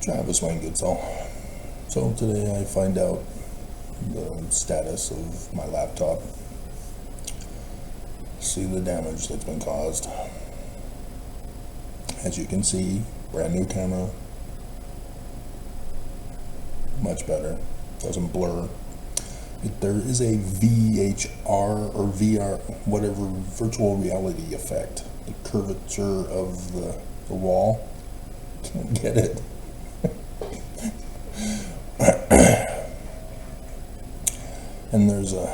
Travis Wayne Goodsell. So today I find out the status of my laptop. See the damage that's been caused. As you can see, brand new camera. Much better. Doesn't blur. There is a VHR or VR, whatever, virtual reality effect. The curvature of the wall. Can't get it. And there's a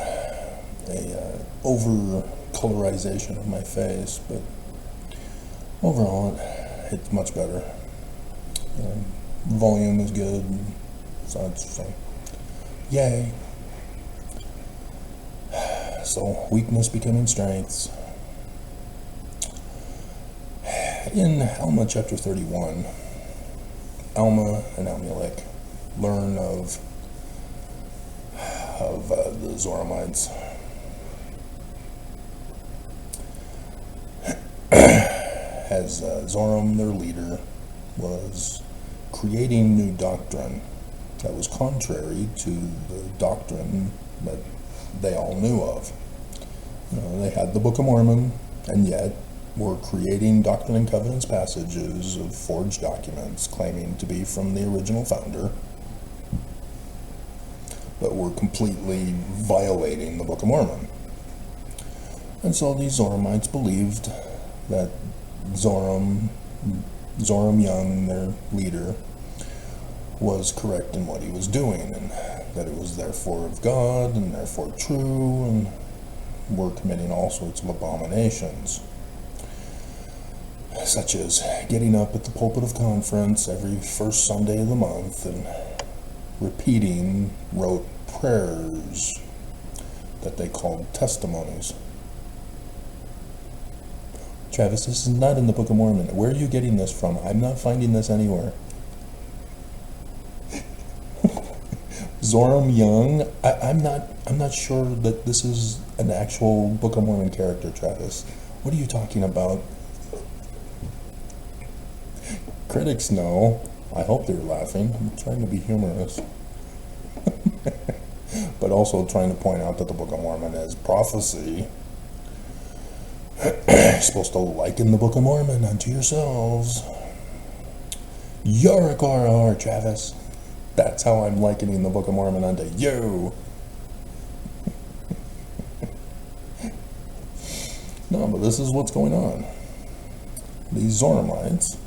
over colorization of my face, but overall it's much better. Volume is good, so yay. So weakness becoming strengths. In Alma chapter 31, Alma and Amulek learn of the Zoramites. As Zoram, their leader, was creating new doctrine that was contrary to the doctrine that they all knew of. They had the Book of Mormon, and yet were creating Doctrine and Covenants passages of forged documents claiming to be from the original founder, but were completely violating the Book of Mormon. And so these Zoramites believed that Zoram Young, their leader, was correct in what he was doing, and that it was therefore of God and therefore true, and were committing all sorts of abominations, such as getting up at the pulpit of conference every first Sunday of the month and repeating rote prayers that they called testimonies. Travis, this is not in the Book of Mormon. Where are you getting this from? I'm not finding this anywhere. Zoram Young, I'm not sure that this is an actual Book of Mormon character, Travis. What are you talking about? Critics know. I hope they're laughing. I'm trying to be humorous. But also trying to point out that the Book of Mormon is prophecy. You're supposed to liken the Book of Mormon unto yourselves. You're a Korah, Travis. That's how I'm likening the Book of Mormon unto you. No, but this is what's going on. These Zoramites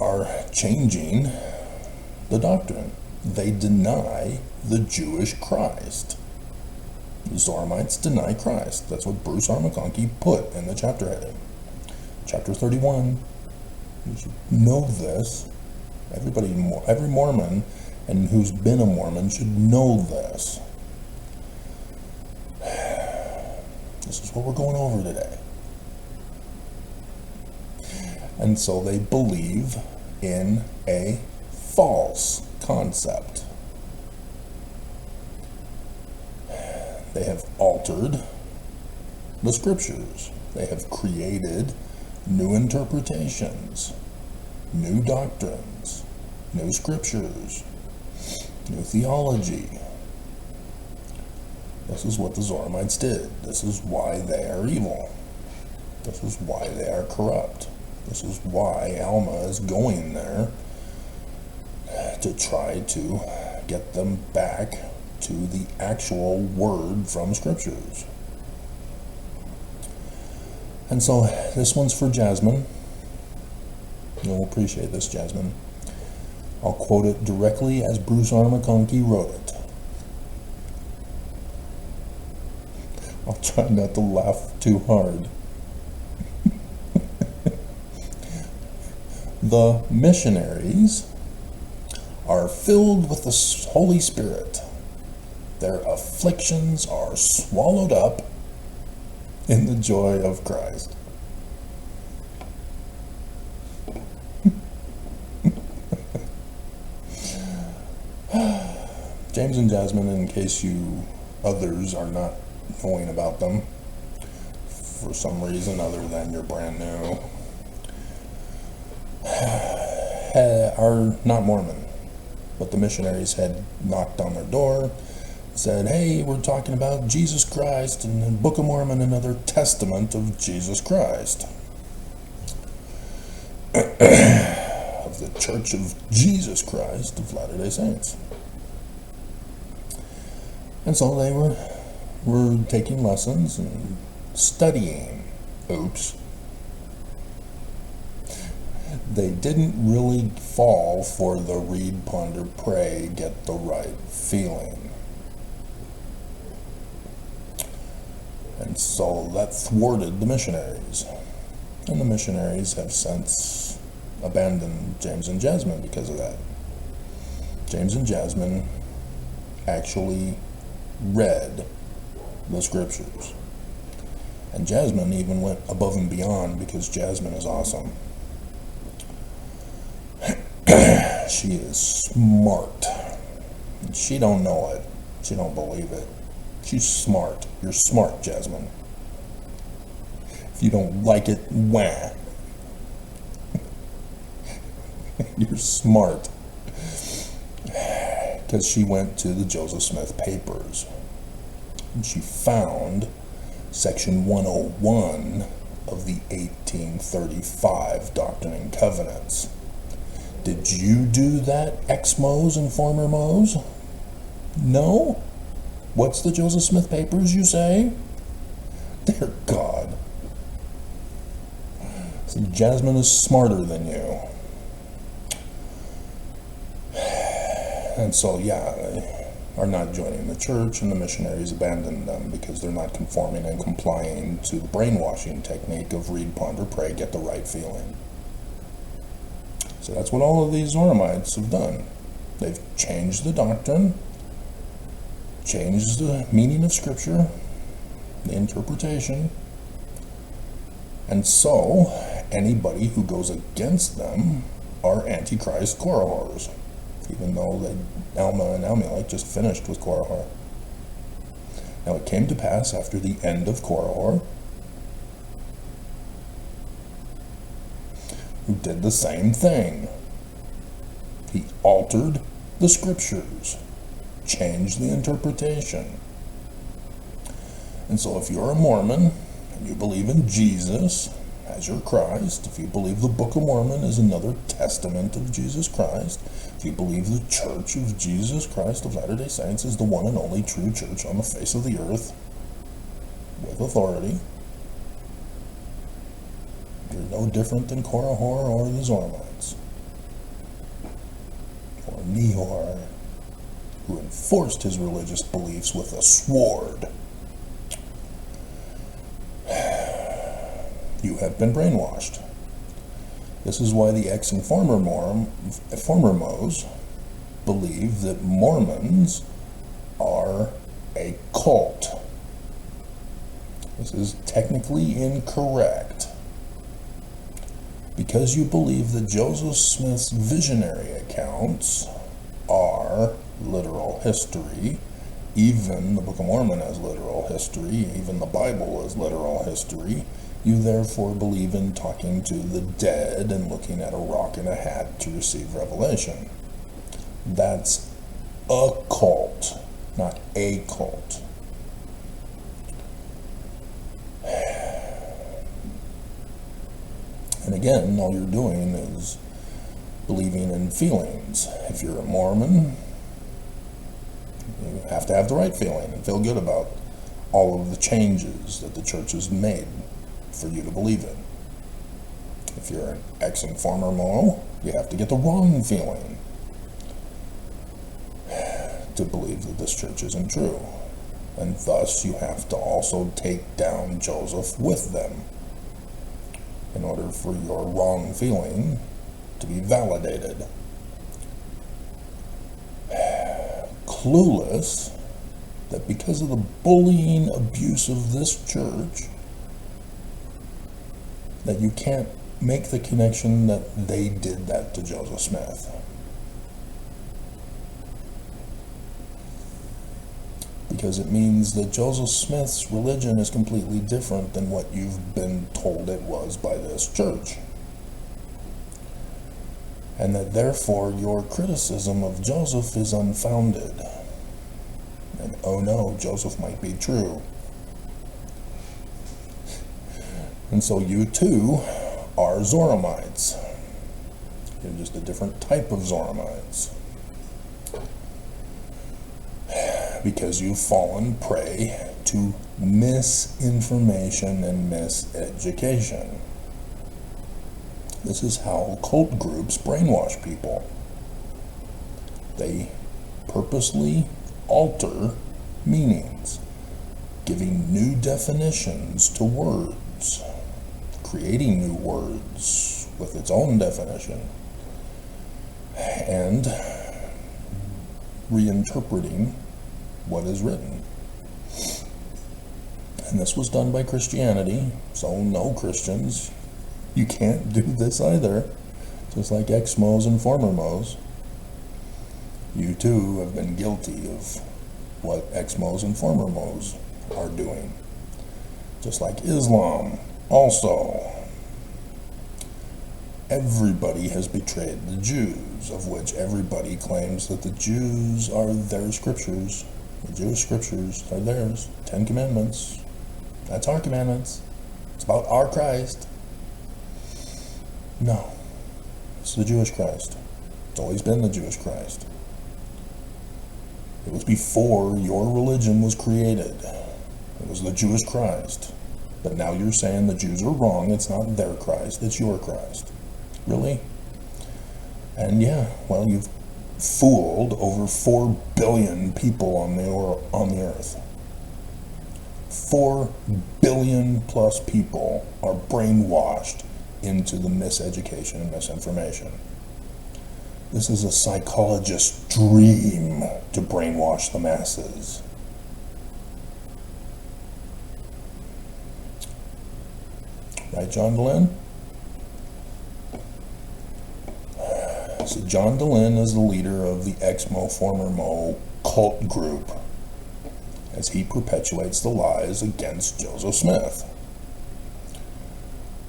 are changing the doctrine. They deny the Jewish Christ. The Zoramites deny Christ. That's what Bruce R. McConkie put in the chapter heading. Chapter 31. You should know this. Every Mormon and who's been a Mormon should know this. This is what we're going over today. And so they believe in a false concept. They have altered the scriptures. They have created new interpretations, new doctrines, new scriptures, new theology. This is what the Zoramites did. This is why they are evil. This is why they are corrupt. This is why Alma is going there to try to get them back to the actual word from scriptures. And so this one's for Jasmine. You'll appreciate this, Jasmine. I'll quote it directly as Bruce R. McConkie wrote it. I'll try not to laugh too hard. The missionaries are filled with the Holy Spirit. Their afflictions are swallowed up in the joy of Christ. James and Jasmine, in case you others are not knowing about them for some reason other than you're brand new, are not Mormon, but the missionaries had knocked on their door, said, hey, we're talking about Jesus Christ, and the Book of Mormon, another testament of Jesus Christ. Of the Church of Jesus Christ of Latter-day Saints. And so they were taking lessons and studying. Oops. They didn't really fall for the read, ponder, pray, get the right feeling. And so that thwarted the missionaries. And the missionaries have since abandoned James and Jasmine because of that. James and Jasmine actually read the scriptures. And Jasmine even went above and beyond because Jasmine is awesome. She is smart. She don't know it. She don't believe it. She's smart. You're smart, Jasmine. If you don't like it, wah. You're smart. Because she went to the Joseph Smith papers. And she found section 101 of the 1835 Doctrine and Covenants. Did you do that, ex-Mos and former Mos? No? What's the Joseph Smith papers, you say? Dear God. See, Jasmine is smarter than you. And so, yeah, they are not joining the church, and the missionaries abandoned them because they're not conforming and complying to the brainwashing technique of read, ponder, pray, get the right feeling. So that's what all of these Zoramites have done. They've changed the doctrine, changed the meaning of Scripture, the interpretation, and so anybody who goes against them are Antichrist Korahors, even though Alma and Amulek just finished with Korahor. Now it came to pass after the end of Korahor, who did the same thing. He altered the scriptures, changed the interpretation. And so if you're a Mormon and you believe in Jesus as your Christ, if you believe the Book of Mormon is another testament of Jesus Christ, if you believe the Church of Jesus Christ of Latter-day Saints is the one and only true church on the face of the earth with authority, you're no different than Korahor or the Zoramites, or Nehor, who enforced his religious beliefs with a sword. You have been brainwashed. This is why the ex and former Mos believe that Mormons are a cult. This is technically incorrect. Because you believe that Joseph Smith's visionary accounts are literal history, even the Book of Mormon is literal history, even the Bible is literal history, you therefore believe in talking to the dead and looking at a rock and a hat to receive revelation. That's a cult, not a cult. And again, all you're doing is believing in feelings. If you're a Mormon, you have to have the right feeling and feel good about all of the changes that the church has made for you to believe in. If you're an ex and former Mo, you have to get the wrong feeling to believe that this church isn't true. And thus you have to also take down Joseph with them in order for your wrong feeling to be validated. Clueless that because of the bullying abuse of this church, that you can't make the connection that they did that to Joseph Smith. Because it means that Joseph Smith's religion is completely different than what you've been told it was by this church. and that therefore your criticism of Joseph is unfounded. And oh no, Joseph might be true. And so you too are Zoramites. You're just a different type of Zoramites. Because you've fallen prey to misinformation and miseducation. This is how cult groups brainwash people. They purposely alter meanings, giving new definitions to words, creating new words with its own definition, and reinterpreting what is written. And this was done by Christianity, so no, Christians, you can't do this either. Just like ex-Mos and former Mos, you too have been guilty of what ex-Mos and former Mos are doing. Just like Islam also. Everybody has betrayed the Jews, of which everybody claims that the Jews are their scriptures. The Jewish scriptures are theirs. 10 Commandments. That's our commandments. It's about our Christ. No. It's the Jewish Christ. It's always been the Jewish Christ. It was before your religion was created. It was the Jewish Christ. But now you're saying the Jews are wrong. It's not their Christ. It's your Christ. Really? And yeah, well, you've fooled over 4 billion people on the earth. 4 billion plus people are brainwashed into the miseducation and misinformation. This is a psychologist's dream to brainwash the masses. Right, John Dehlin? So John Dehlin is the leader of the ex-Mo, former Mo cult group as he perpetuates the lies against Joseph Smith,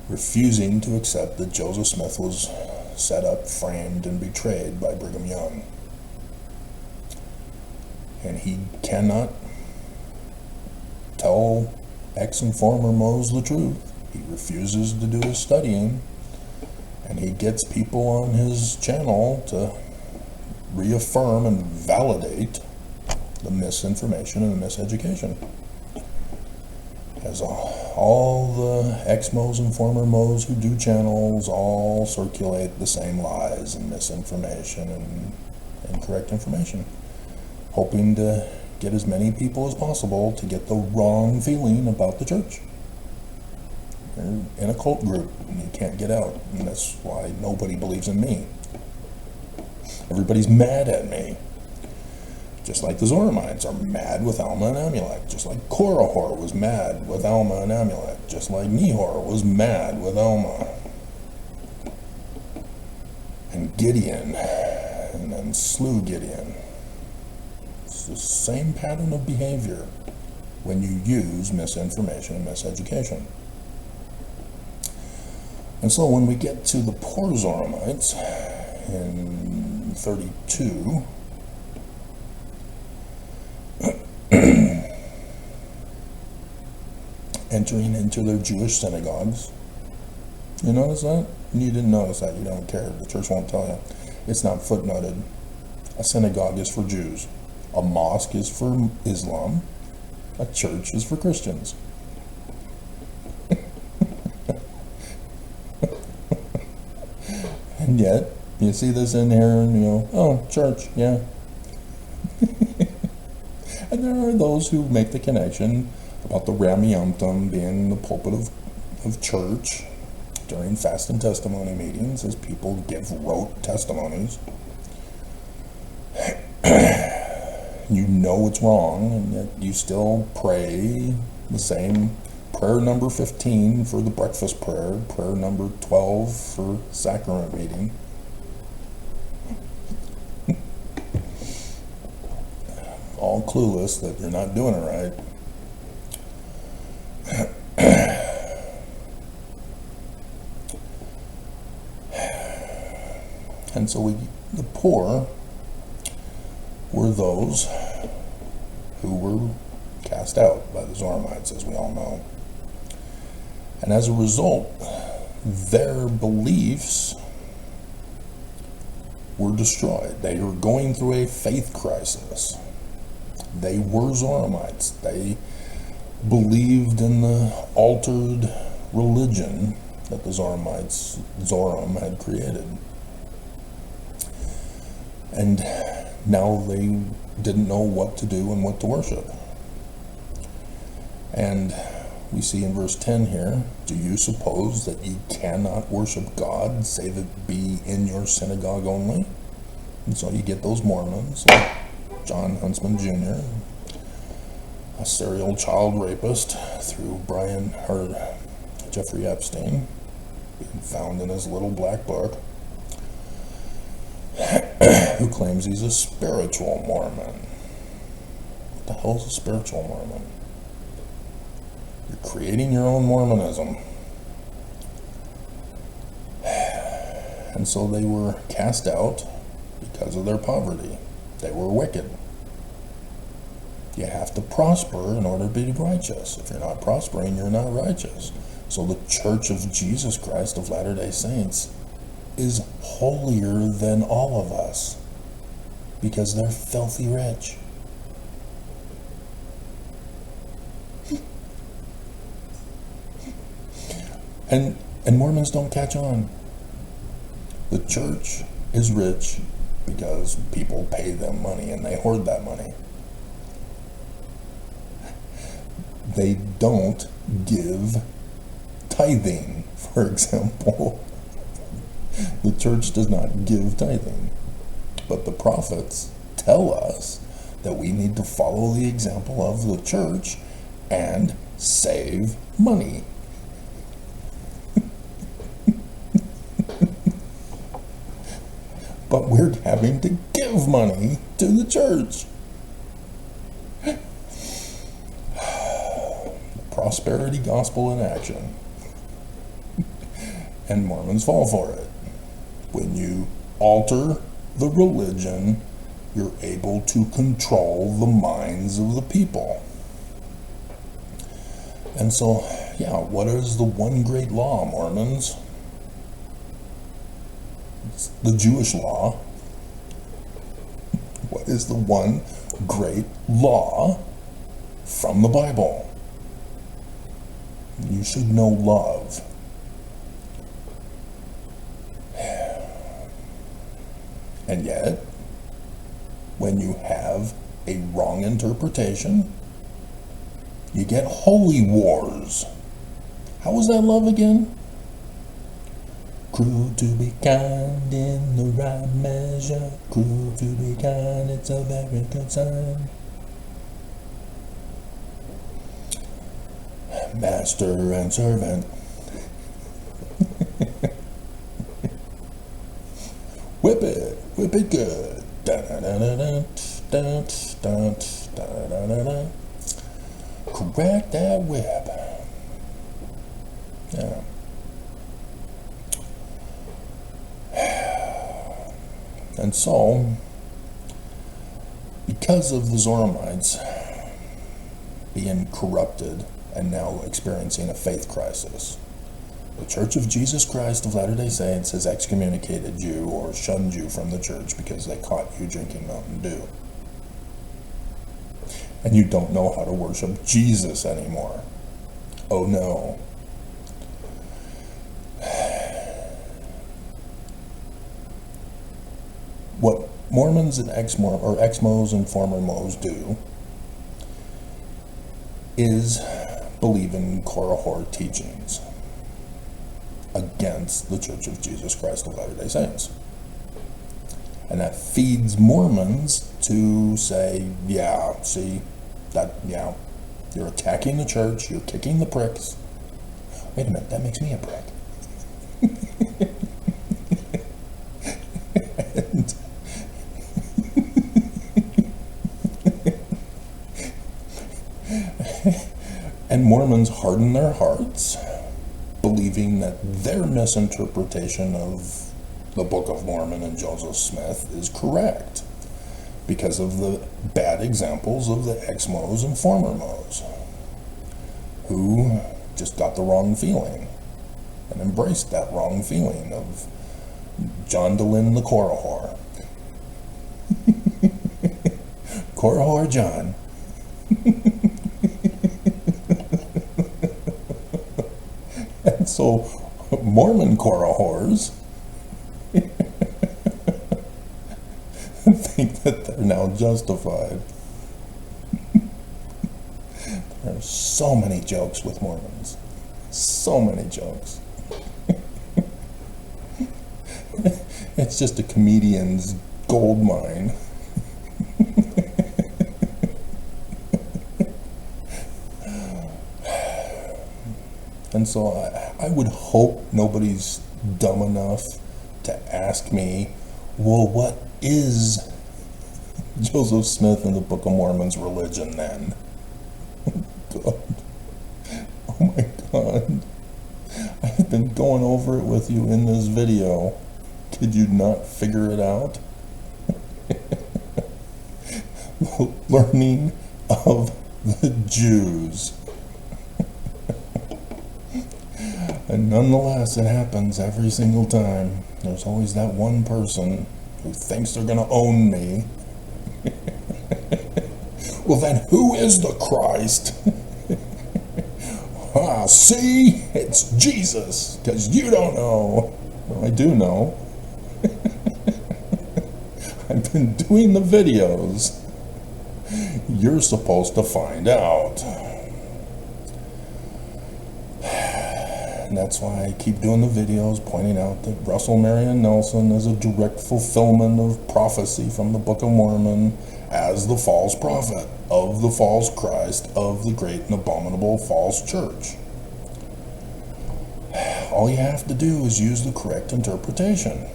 refusing to accept that Joseph Smith was set up, framed, and betrayed by Brigham Young. And he cannot tell ex and former Mos the truth. He refuses to do his studying, and he gets people on his channel to reaffirm and validate the misinformation and the miseducation. As all the ex-Mos and former Mos who do channels all circulate the same lies and misinformation and incorrect information, hoping to get as many people as possible to get the wrong feeling about the church. You're in a cult group and you can't get out, and that's why nobody believes in me. Everybody's mad at me. Just like the Zoramites are mad with Alma and Amulek. Just like Korihor was mad with Alma and Amulek. Just like Nehor was mad with Alma. And Gideon, and then slew Gideon. It's the same pattern of behavior when you use misinformation and miseducation. And so when we get to the poor Zoramites in 32, entering into their Jewish synagogues. You notice that? You didn't notice that. You don't care. The church won't tell you. It's not footnoted. A synagogue is for Jews. A mosque is for Islam. A church is for Christians. And yet, you see this in here and you go, oh, church, yeah. And there are those who make the connection about the Ramiyamtum being the pulpit of church during fast and testimony meetings as people give rote testimonies. You know it's wrong, and yet you still pray the same prayer number 15 for the breakfast prayer, prayer number 12 for sacrament meeting. All clueless that you're not doing it right. And so the poor were those who were cast out by the Zoramites, as we all know. And as a result, their beliefs were destroyed. They were going through a faith crisis. They were Zoramites. They believed in the altered religion that the Zoram had created. And now they didn't know what to do and what to worship. And we see in verse 10 here, do you suppose that ye cannot worship God, save it be in your synagogue only? And so you get those Mormons, like John Huntsman Jr., a serial child rapist through Jeffrey Epstein, being found in his little black book, who claims he's a spiritual Mormon. What the hell is a spiritual Mormon? You're creating your own Mormonism. And so they were cast out because of their poverty. They were wicked. You have to prosper in order to be righteous. If you're not prospering, you're not righteous. So the Church of Jesus Christ of Latter-day Saints is holier than all of us because they're filthy rich. And Mormons don't catch on. The church is rich because people pay them money and they hoard that money. They don't give tithing, for example. The church does not give tithing. But the prophets tell us that we need to follow the example of the church and save money. But we're having to give money to the church. Prosperity gospel in action. And Mormons fall for it. When you alter the religion, you're able to control the minds of the people. And so, what is the one great law, Mormons? It's the Jewish law. What is the one great law from the Bible? You should know love. And yet, when you have a wrong interpretation, you get holy wars. How was that love again? Cruel to be kind in the right measure. Cruel to be kind, it's a very good sign. Master and servant. Whip it good. Correct that whip. Yeah. And so, because of the Zoramites being corrupted and now experiencing a faith crisis, the Church of Jesus Christ of Latter-day Saints has excommunicated you or shunned you from the church because they caught you drinking Mountain Dew. And you don't know how to worship Jesus anymore. Oh no. What Mormons and ex-Mos and former Mos do is believe in Korahor teachings against the Church of Jesus Christ of Latter-day Saints. And that feeds Mormons to say, you're attacking the church, you're kicking the pricks. Wait a minute, that makes me a prick. And Mormons harden their hearts, believing that their misinterpretation of the Book of Mormon and Joseph Smith is correct because of the bad examples of the ex-Mos and former Mos who just got the wrong feeling and embraced that wrong feeling of John DeLynn the Korihor. Korihor John. And so Mormon Korihors think that they're now justified. There are so many jokes with Mormons. So many jokes. It's just a comedian's gold mine. And so I would hope nobody's dumb enough to ask me, well, what is Joseph Smith and the Book of Mormon's religion then? God. Oh my God. I've been going over it with you in this video. Could you not figure it out? The learning of the Jews. And nonetheless, it happens every single time. There's always that one person who thinks they're going to own me. Well, then who is the Christ? See? It's Jesus, because you don't know. Well, I do know. I've been doing the videos. You're supposed to find out. And that's why I keep doing the videos, pointing out that Russell Marion Nelson is a direct fulfillment of prophecy from the Book of Mormon as the false prophet of the false Christ of the great and abominable false church. All you have to do is use the correct interpretation.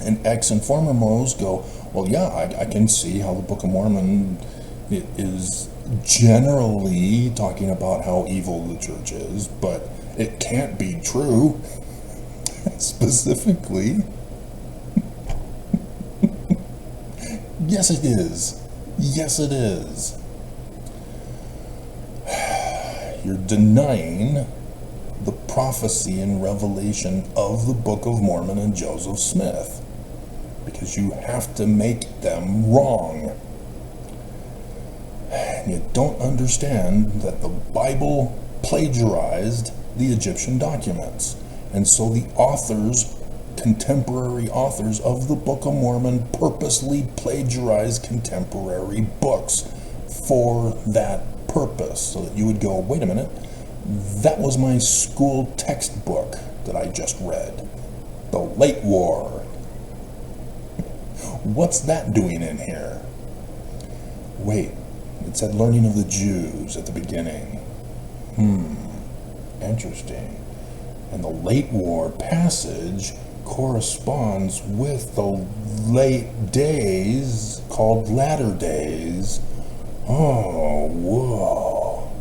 And ex and former Mos go, well, yeah, I can see how the Book of Mormon is generally talking about how evil the church is, but it can't be true. Specifically. Yes, it is. Yes, it is. You're denying the prophecy and revelation of the Book of Mormon and Joseph Smith because you have to make them wrong. And you don't understand that the Bible plagiarized the Egyptian documents. And so the authors, contemporary authors of the Book of Mormon, purposely plagiarized contemporary books for that purpose. So that you would go, wait a minute, that was my school textbook that I just read. The Late War. What's that doing in here? Wait, it said learning of the Jews at the beginning. Interesting. And the Late War passage corresponds with the late days called latter days. Oh, whoa.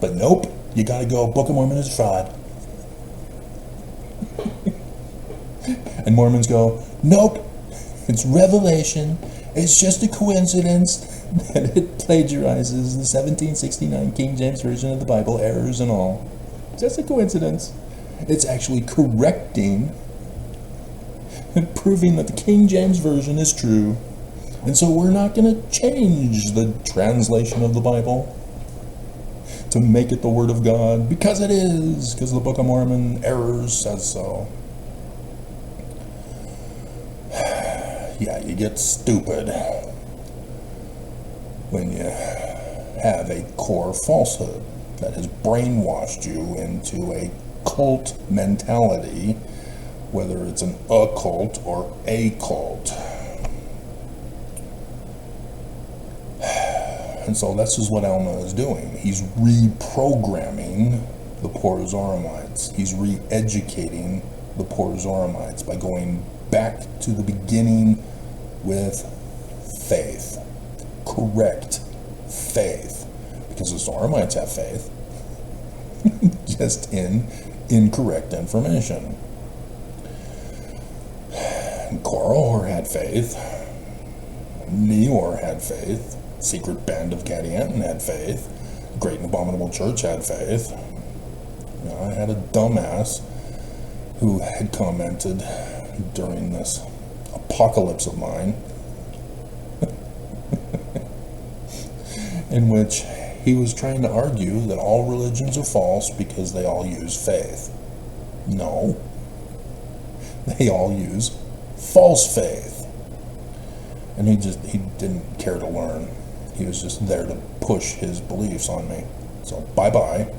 But nope, you gotta go, Book of Mormon is fraud. And Mormons go, nope, it's revelation. It's just a coincidence that it plagiarizes the 1769 King James Version of the Bible, errors and all. Just a coincidence. It's actually correcting and proving that the King James Version is true. And so we're not going to change the translation of the Bible to make it the Word of God, because it is, because the Book of Mormon errors says so. Yeah, you get stupid when you have a core falsehood that has brainwashed you into a cult mentality, whether it's an occult or a cult. And so this is what Alma is doing. He's reprogramming the Poor Zoramites. He's re-educating the Poor Zoramites by going back to the beginning with faith. Correct faith. Because the Zoramites have faith. Just in incorrect information. Korahor had faith. Neor had faith. Secret Band of Gadianton had faith. Great and Abominable Church had faith. You know, I had a dumbass who had commented during this apocalypse of mine in which he was trying to argue that all religions are false because they all use faith. No. They all use false faith. And he didn't care to learn. He was just there to push his beliefs on me. So bye-bye.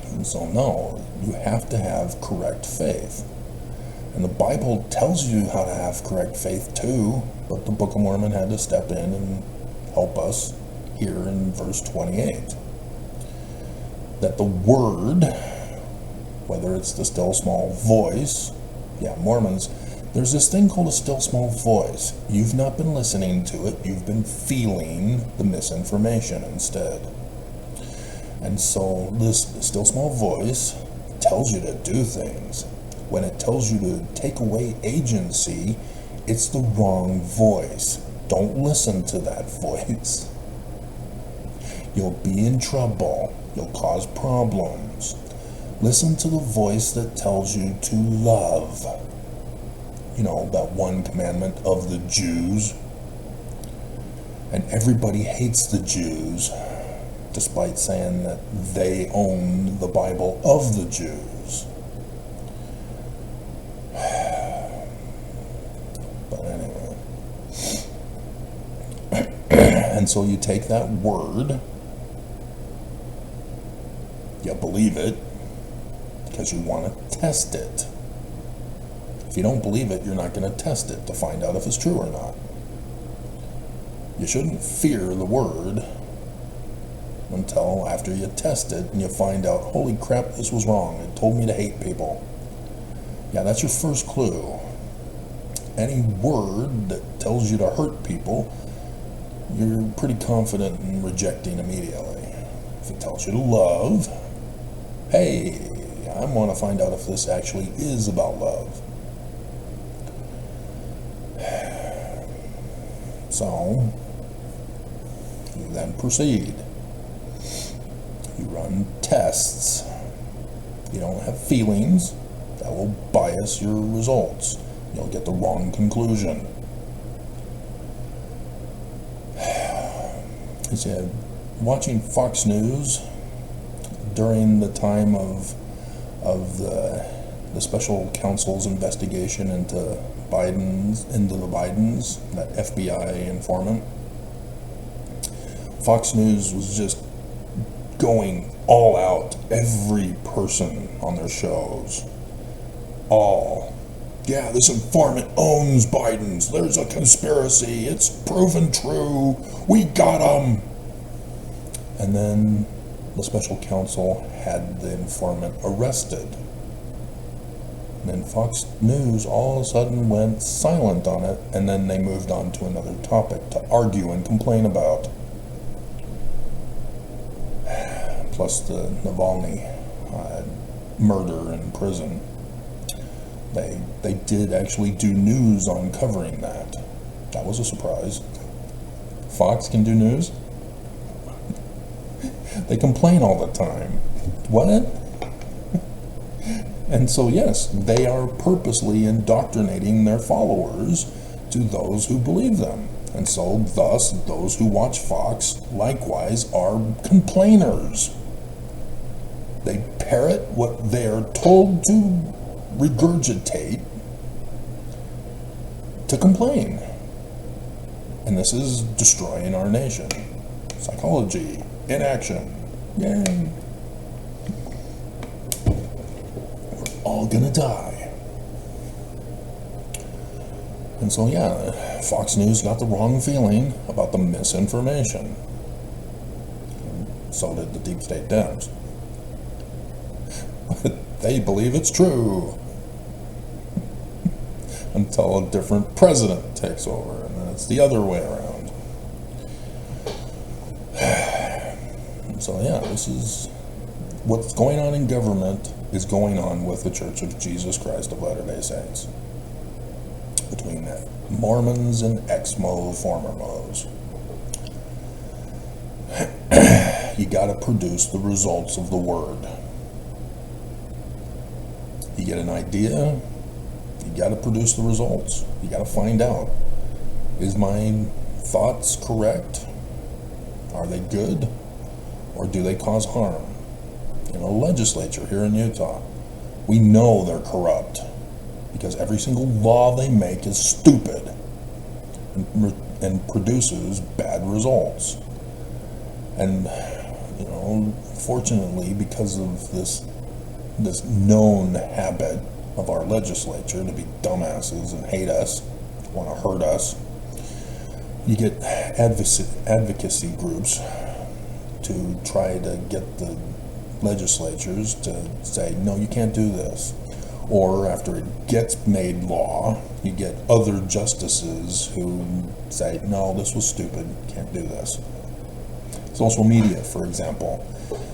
And so no, you have to have correct faith. And the Bible tells you how to have correct faith too, but the Book of Mormon had to step in and help us here in verse 28. That the Word, whether it's the still small voice, Mormons, there's this thing called a still small voice. You've not been listening to it, you've been feeling the misinformation instead. And so this still small voice tells you to do things. When it tells you to take away agency, it's the wrong voice. Don't listen to that voice. You'll be in trouble. You'll cause problems. Listen to the voice that tells you to love. You know, that one commandment of the Jews. And everybody hates the Jews, despite saying that they own the Bible of the Jews. But anyway. And so you take that word, you believe it, because you want to test it. If you don't believe it, you're not going to test it to find out if it's true or not. You shouldn't fear the word until after you test it and you find out, holy crap, this was wrong. It told me to hate people. Yeah, that's your first clue. Any word that tells you to hurt people, you're pretty confident in rejecting immediately. If it tells you to love, hey, I want to find out if this actually is about love. So, you then proceed. You run tests. You don't have feelings. That will bias your results. You'll get the wrong conclusion. You see, watching Fox News during the time of the special counsel's investigation into the Bidens, that FBI informant, Fox News was just going all out, every person on their shows. All. Yeah, this informant owns Biden's. There's a conspiracy. It's proven true. We got him. And then the special counsel had the informant arrested. And then Fox News all of a sudden went silent on it, and then they moved on to another topic to argue and complain about. Plus the Navalny murder in prison. They did actually do news on covering that. That was a surprise. Fox can do news? They complain all the time. What? And so yes, they are purposely indoctrinating their followers to those who believe them. And so thus, those who watch Fox likewise are complainers. They parrot what they are told to regurgitate to complain. And this is destroying our nation. Psychology in action. Yay. We're all gonna die. And so yeah, Fox News got the wrong feeling about the misinformation. And so did the deep state Dems. They believe it's true. Until a different president takes over, and then it's the other way around. And so yeah, this is what's going on in government is going on with the Church of Jesus Christ of Latter-day Saints, between Mormons and ex-Mo, former Mo's. You got to produce the results of the Word. You get an idea, you got to produce the results. You got to find out, is my thoughts correct? Are they good? Or do they cause harm? In the legislature here in Utah, we know they're corrupt because every single law they make is stupid and produces bad results. And, fortunately, because of this known habit of our legislature to be dumbasses and hate us, want to hurt us, you get advocacy groups to try to get the legislatures to say, no, you can't do this. Or after it gets made law, you get other justices who say, no, this was stupid, can't do this. Social media, for example,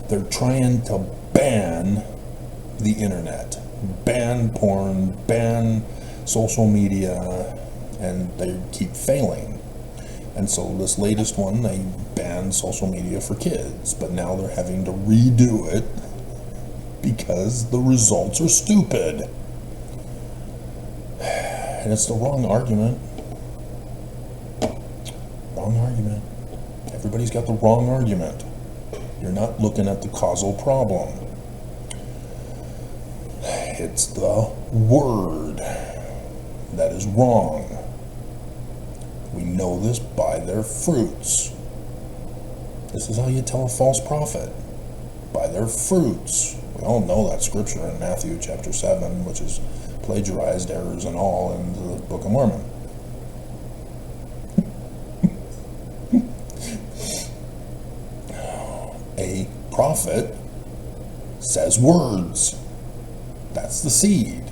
they're trying to ban the internet, ban porn, ban social media, and they keep failing. And so this latest one, they banned social media for kids, but now they're having to redo it because the results are stupid. And it's the wrong argument. Wrong argument. Everybody's got the wrong argument. You're not looking at the causal problem. It's the Word that is wrong. We know this by their fruits. This is how you tell a false prophet. By their fruits. We all know that scripture in Matthew chapter 7, which is plagiarized, errors and all, in the Book of Mormon. A prophet says words. That's the seed.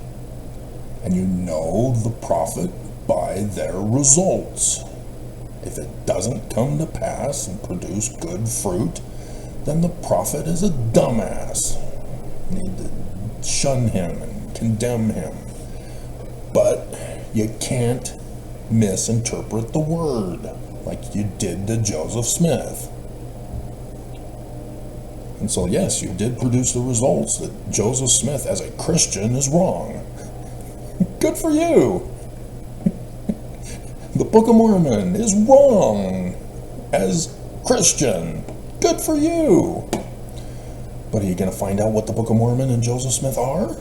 And you know the prophet by their results. If it doesn't come to pass and produce good fruit, then the prophet is a dumbass. You need to shun him and condemn him. But you can't misinterpret the Word like you did to Joseph Smith. And so yes, you did produce the results that Joseph Smith as a Christian is wrong. Good for you! The Book of Mormon is wrong as Christian. Good for you! But are you going to find out what the Book of Mormon and Joseph Smith are?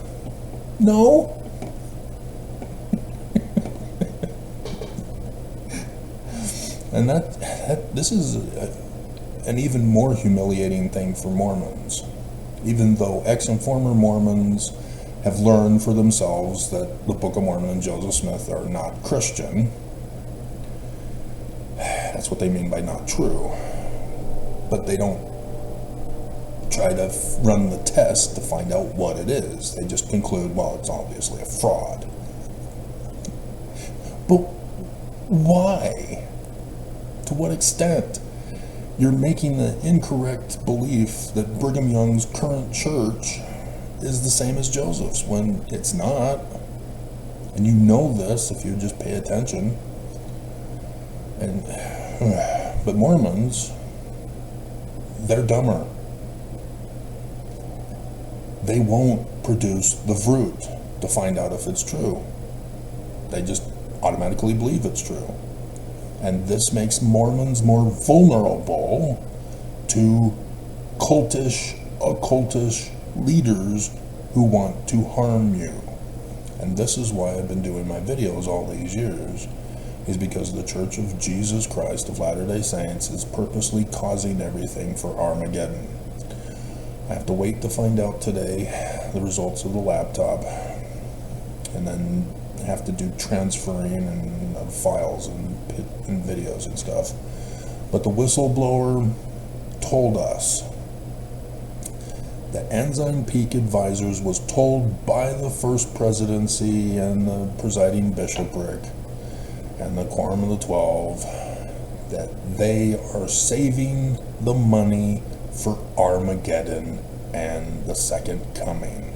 No? And this is an even more humiliating thing for Mormons. Even though ex and former Mormons have learned for themselves that the Book of Mormon and Joseph Smith are not Christian. That's what they mean by not true. But they don't try to run the test to find out what it is. They just conclude, well, it's obviously a fraud. But why? To what extent? You're making the incorrect belief that Brigham Young's current church is the same as Joseph's when it's not. And you know this if you just pay attention. But Mormons, they're dumber. They won't produce the fruit to find out if it's true. They just automatically believe it's true. And this makes Mormons more vulnerable to cultish, occultish leaders who want to harm you. And this is why I've been doing my videos all these years, is because the Church of Jesus Christ of Latter-day Saints is purposely causing everything for Armageddon. I have to wait to find out today the results of the laptop, and then have to do transferring and of files and videos and stuff. But the whistleblower told us that Ensign Peak Advisors was told by the First Presidency and the presiding bishopric and the Quorum of the 12 that they are saving the money for Armageddon and the second coming.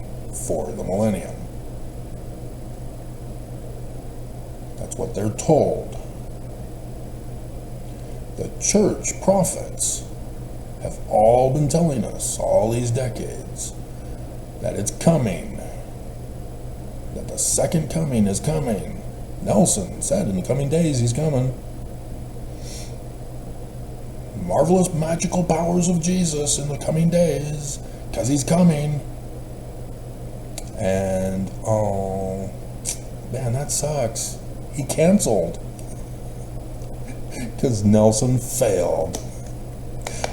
for the millennium. That's what they're told. The church prophets have all been telling us all these decades that it's coming, that the second coming is coming. Nelson said in the coming days he's coming. Marvelous magical powers of Jesus in the coming days, because he's coming. And oh man, that sucks. He canceled because Nelson failed.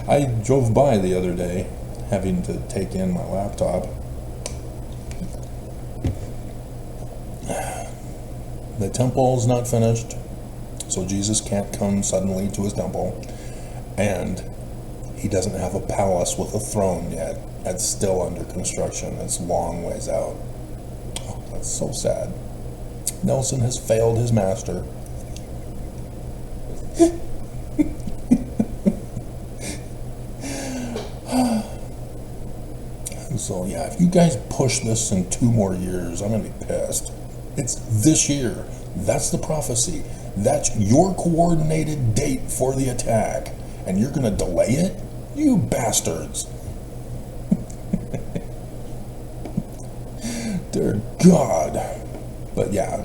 I drove by the other day having to take in my laptop. The temple's not finished, so Jesus can't come suddenly to his temple. And he doesn't have a palace with a throne yet. That's still under construction. It's a long ways out. Oh, that's so sad. Nelson has failed his master. So yeah, if you guys push this in 2 more years, I'm going to be pissed. It's this year. That's the prophecy. That's your coordinated date for the attack. And you're going to delay it? You bastards. Dear God. But yeah,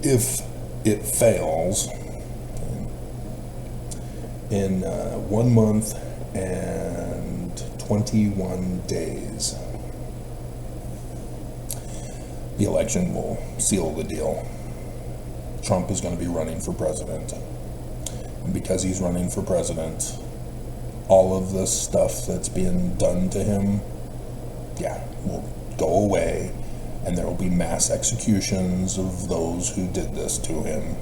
if it fails in 1 month and 21 days, the election will seal the deal. Trump is going to be running for president. And because he's running for president, all of this stuff that's being done to him, yeah, will go away, and there will be mass executions of those who did this to him.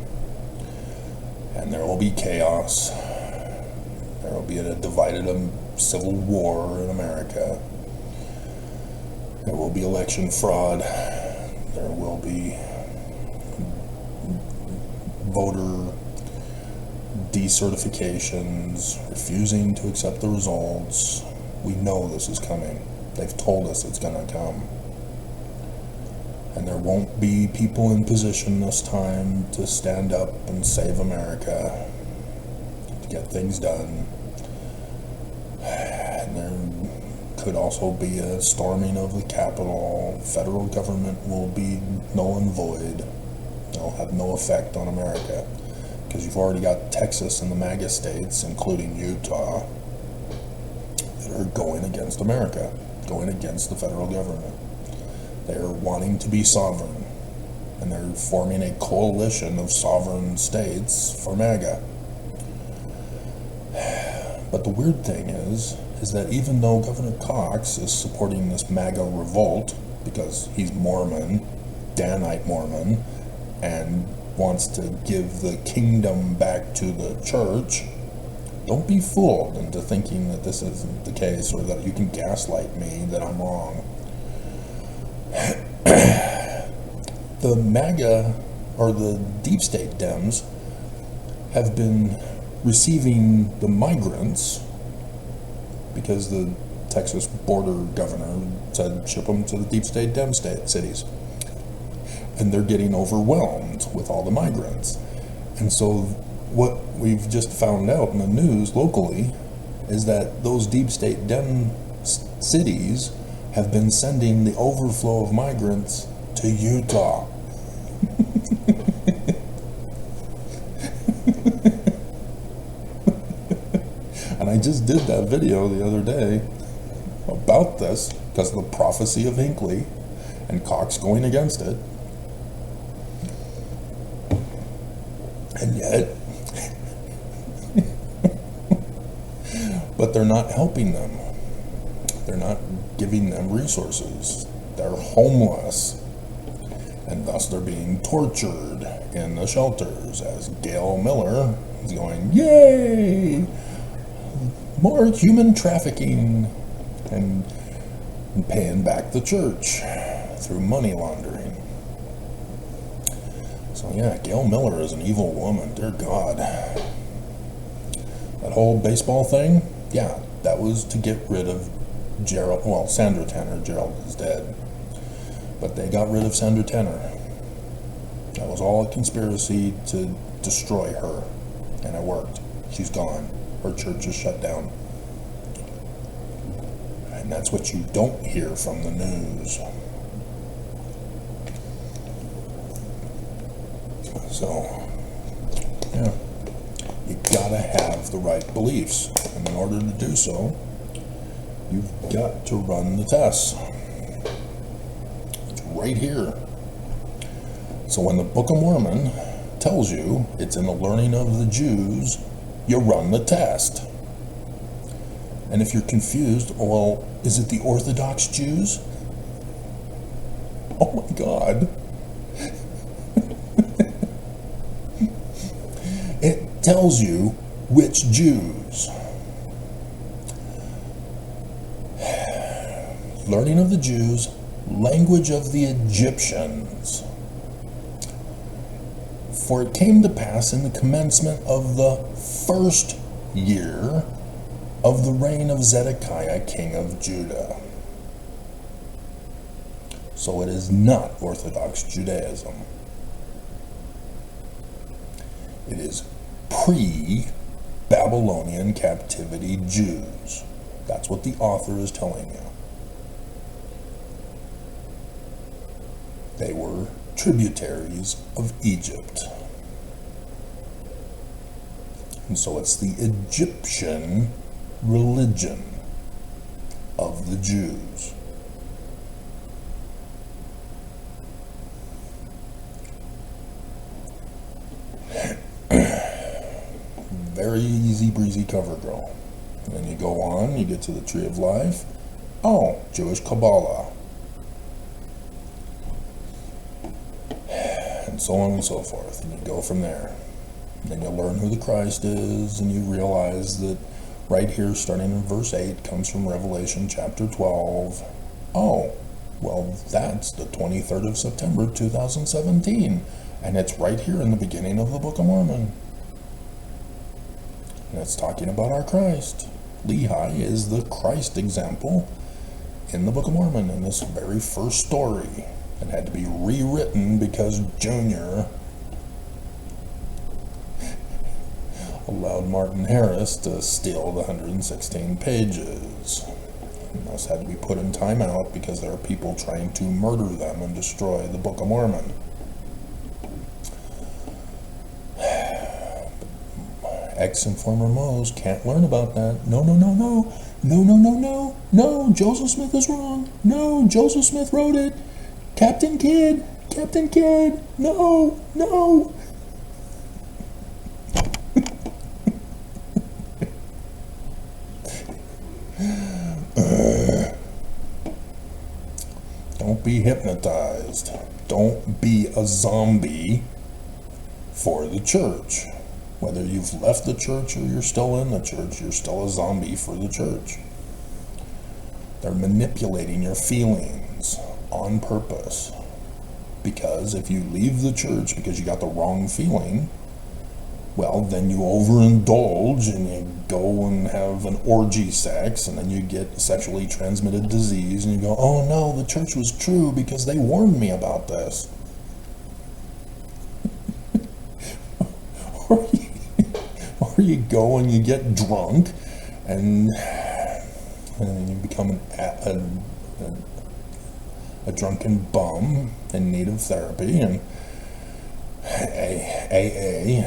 And there will be chaos. There will be a divided civil war in America. There will be election fraud. There will be voter decertifications, refusing to accept the results. We know this is coming. They've told us it's going to come. And there won't be people in position this time to stand up and save America, to get things done. And there could also be a storming of the Capitol. Federal government will be null and void. It'll have no effect on America, because you've already got Texas and the MAGA states, including Utah, that are going against America, going against the federal government. They're wanting to be sovereign, and they're forming a coalition of sovereign states for MAGA. But the weird thing is that even though Governor Cox is supporting this MAGA revolt, because he's Mormon, Danite Mormon, and wants to give the kingdom back to the church, don't be fooled into thinking that this isn't the case, or that you can gaslight me that I'm wrong. The MAGA, or the deep state Dems, have been receiving the migrants because the Texas border governor said ship them to the deep state Dem state cities. And they're getting overwhelmed with all the migrants. And so what we've just found out in the news locally is that those deep state Dem cities have been sending the overflow of migrants to Utah. And I just did that video the other day about this because of the prophecy of Hinckley and Cox going against it. And yet, but they're not helping them. They're not giving them resources. They're homeless. And thus they're being tortured in the shelters, as Gail Miller is going, yay! More human trafficking, and paying back the church through money laundering. So yeah, Gail Miller is an evil woman, dear God. That whole baseball thing, yeah, that was to get rid of Gerald, well, Sandra Tanner. Gerald is dead. But they got rid of Sandra Tenor. That was all a conspiracy to destroy her. And it worked. She's gone. Her church is shut down. And that's what you don't hear from the news. So, yeah. You gotta have the right beliefs. And in order to do so, you've got to run the tests. It's right here. So when the Book of Mormon tells you it's in the learning of the Jews, you run the test. And if you're confused, well, is it the Orthodox Jews? Oh my God. It tells you which Jews. Learning of the Jews, language of the Egyptians. For it came to pass in the commencement of the first year of the reign of Zedekiah, king of Judah. So it is not Orthodox Judaism. It is pre-Babylonian captivity Jews. That's what the author is telling you. They were tributaries of Egypt. And so it's the Egyptian religion of the Jews. Very easy breezy cover girl. And then you go on, you get to the Tree of Life. Oh, Jewish Kabbalah. And so on and so forth. And you go from there. And then you learn who the Christ is, and you realize that right here, starting in verse 8, comes from Revelation chapter 12. Oh, well, that's the 23rd of September, 2017. And it's right here in the beginning of the Book of Mormon. And it's talking about our Christ. Lehi is the Christ example in the Book of Mormon, in this very first story. It had to be rewritten because Junior allowed Martin Harris to steal the 116 pages. And this had to be put in timeout because there are people trying to murder them and destroy the Book of Mormon. Ex and former Moes can't learn about that. No, no, no, no. No, no, no, no. No, Joseph Smith is wrong. No, Joseph Smith wrote it. Captain Kidd. Captain Kidd. No, no. Don't be hypnotized. Don't be a zombie for the church. Whether you've left the church or you're still in the church, you're still a zombie for the church. They're manipulating your feelings on purpose. Because if you leave the church because you got the wrong feeling, well, then you overindulge and you go and have an orgy sex, and then you get sexually transmitted disease, and you go, oh no, the church was true because they warned me about this. Or you go and you get drunk, and you become a drunken bum in need of therapy and AA.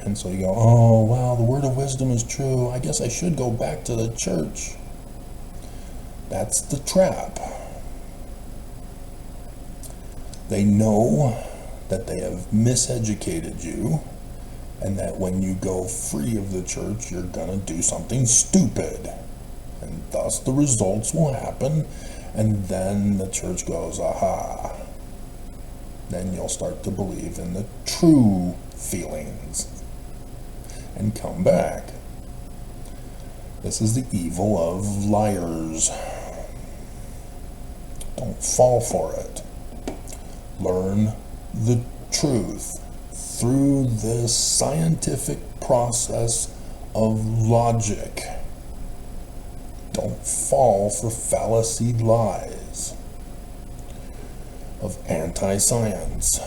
And so you go, oh, wow, the word of wisdom is true. I guess I should go back to the church. That's the trap. They know that they have miseducated you, and that when you go free of the church, you're going to do something stupid. And thus the results will happen, and then the church goes, aha. Then you'll start to believe in the true feelings and come back. This is the evil of liars. Don't fall for it. Learn the truth through this scientific process of logic. Don't fall for fallacy lies. of anti-science.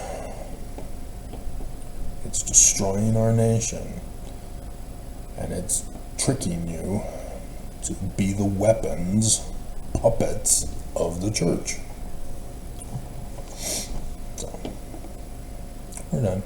It's destroying our nation, and it's tricking you to be the weapons, puppets of the church. So, we're done.